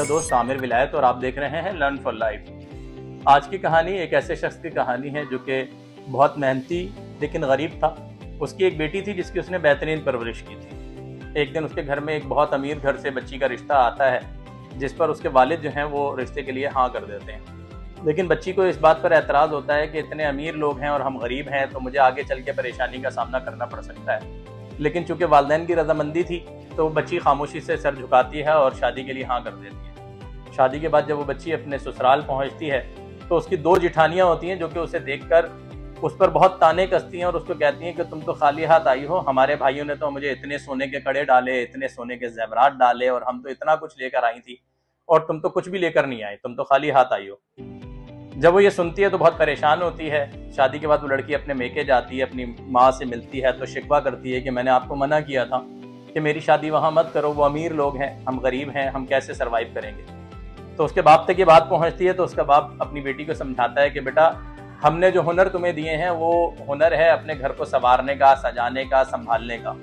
दोस्त आमिर विलायत और आप देख रहे हैं लर्न फॉर लाइफ। आज की कहानी एक ऐसे शख्स की कहानी है जो कि बहुत मेहनती लेकिन गरीब था। उसकी एक बेटी थी जिसकी उसने बेहतरीन परवरिश की थी। एक दिन उसके घर में एक बहुत अमीर घर से बच्ची का रिश्ता आता है, जिस पर उसके वालिद जो हैं वो रिश्ते के लिए हाँ कर देते हैं। लेकिन बच्ची को इस बात पर एतराज़ होता है कि इतने अमीर लोग हैं और हम गरीब हैं, तो मुझे आगे चल के परेशानी का सामना करना पड़ सकता है। लेकिन चूंकि वालिदैन की रजामंदी थी तो बच्ची खामोशी से सर झुकाती है और शादी के लिए हाँ कर देती है। शादी के बाद जब वो बच्ची अपने ससुराल पहुंचती है तो उसकी दो जिठानियां होती हैं जो कि उसे देखकर उस पर बहुत ताने कसती हैं और उसको कहती हैं कि तुम तो खाली हाथ आई हो, हमारे भाइयों ने तो मुझे इतने सोने के कड़े डाले, इतने सोने के जेवरात डाले और हम तो इतना कुछ लेकर आई थी और तुम तो कुछ भी लेकर नहीं आई, तुम तो खाली हाथ आई हो। जब वो ये सुनती है तो बहुत परेशान होती है। शादी के बाद वो लड़की अपने मेके जाती है, अपनी माँ से मिलती है तो शिकवा करती है कि मैंने आपको मना किया था कि मेरी शादी वहाँ मत करो, वो अमीर लोग हैं, हम गरीब हैं, हम कैसे सरवाइव करेंगे। तो उसके बाप तक ये बात पहुँचती है तो उसका बाप अपनी बेटी को समझाता है कि बेटा, हमने जो हुनर तुम्हें दिए हैं वो हुनर है अपने घर को संवारने का, सजाने का, संभालने का।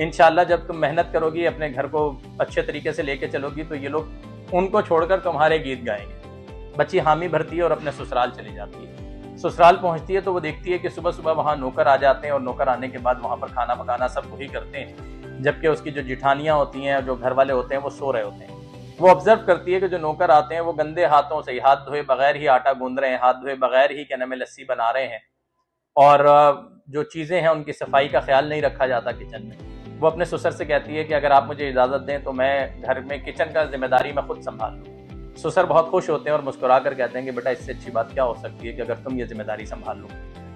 इंशाल्लाह जब तुम मेहनत करोगी, अपने घर को अच्छे तरीके से लेके चलोगी तो ये लोग उनको छोड़कर तुम्हारे गीत गाएंगे। बच्ची हामी भरती है और अपने ससुराल चली जाती है। ससुराल पहुंचती है तो वो देखती है कि सुबह सुबह वहाँ नौकर आ जाते हैं और नौकर आने के बाद वहाँ पर खाना पकाना सब वही करते हैं, जबकि उसकी जो जिठानियाँ होती हैं, जो घर वाले होते हैं, वो सो रहे होते हैं। वो ऑब्जर्व करती है कि जो नौकर आते हैं वो गंदे हाथों से, हाथ धोए बगैर ही आटा गूंद रहे हैं, हाथ धोए बगैर ही क्या नाम है लस्सी बना रहे हैं और जो चीज़ें हैं उनकी सफाई का ख्याल नहीं रखा जाता किचन में। वो अपने ससुर से कहती है कि अगर आप मुझे इजाज़त दें तो मैं घर में किचन का जिम्मेदारी मैं खुद संभाल लूँ। ससुर बहुत खुश होते हैं और मुस्कुरा कर कहते हैं कि बेटा, इससे अच्छी बात क्या हो सकती है कि अगर तुम ये जिम्मेदारी संभाल लो।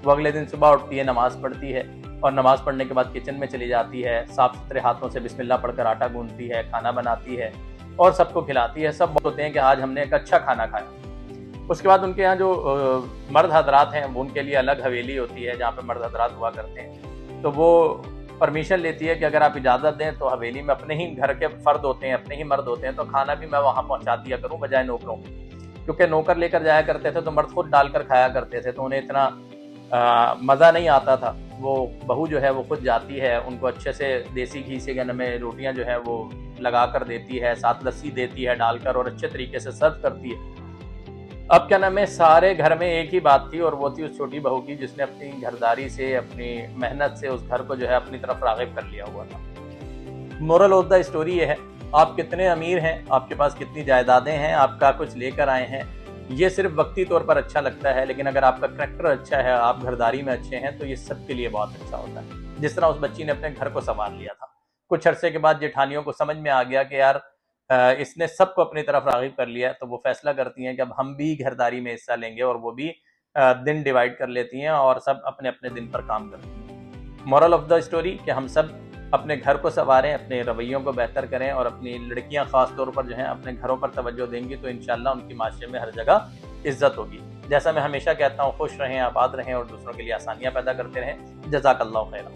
वो अगले दिन सुबह उठती है, नमाज पढ़ती है और नमाज पढ़ने के बाद किचन में चली जाती है। साफ सुथरे हाथों से बिस्मिल्लाह पढ़कर आटा गूंथती है, खाना बनाती है और सबको खिलाती है। सब बोलते हैं कि आज हमने एक अच्छा खाना खाया। उसके बाद उनके यहाँ जो मर्द हजरात हैं वो उनके लिए अलग हवेली होती है जहाँ पे मर्द हजरात हुआ करते हैं। तो वो परमिशन लेती है कि अगर आप इजाज़त दें तो हवेली में अपने ही घर के फर्द होते हैं, अपने ही मर्द होते हैं, तो खाना भी मैं वहाँ पहुँचा दिया करूँ बजाय नौकरों के। क्योंकि नौकर लेकर जाया करते थे तो मर्द खुद डालकर खाया करते थे तो उन्हें इतना मज़ा नहीं आता था। वो बहू जो है वो खुद जाती है, उनको अच्छे से देसी घी से गन में रोटियाँ जो है वो लगा कर देती है, साथ लस्सी देती है डालकर और अच्छे तरीके से सर्व करती है। अब क्या नाम है, सारे घर में एक ही बात थी और वो थी उस छोटी बहू की जिसने अपनी घरदारी से, अपनी मेहनत से उस घर को जो है अपनी तरफ राग़िब कर लिया हुआ था। मोरल ऑफ द स्टोरी ये है, आप कितने अमीर हैं, आपके पास कितनी जायदादें हैं, आपका कुछ लेकर आए हैं, ये सिर्फ वक्ती तौर पर अच्छा लगता है, लेकिन अगर आपका करैक्टर अच्छा है, आप घरदारी में अच्छे हैं, तो ये सबके लिए बहुत अच्छा होता है। जिस तरह उस बच्ची ने अपने घर को संवार लिया था। कुछ अरसे के बाद जेठानियों को समझ में आ गया कि यार इसने सबको अपनी तरफ राग़िब कर लिया है, तो वो फैसला करती हैं कि अब हम भी घरदारी में हिस्सा लेंगे और वो भी दिन डिवाइड कर लेती हैं और सब अपने अपने दिन पर काम करती हैं। मॉरल ऑफ द स्टोरी कि हम सब अपने घर को संवारें, अपने रवैयों को बेहतर करें और अपनी लड़कियां ख़ास तौर पर जो हैं अपने घरों पर तवज्जो देंगी तो इंशाल्लाह उनकी माशरे में हर जगह इज्जत होगी। जैसा मैं हमेशा कहता हूँ, खुश रहें, आबाद रहें और दूसरों के लिए आसानियाँ पैदा करते रहें। जज़ाकल्लाहु खैरा।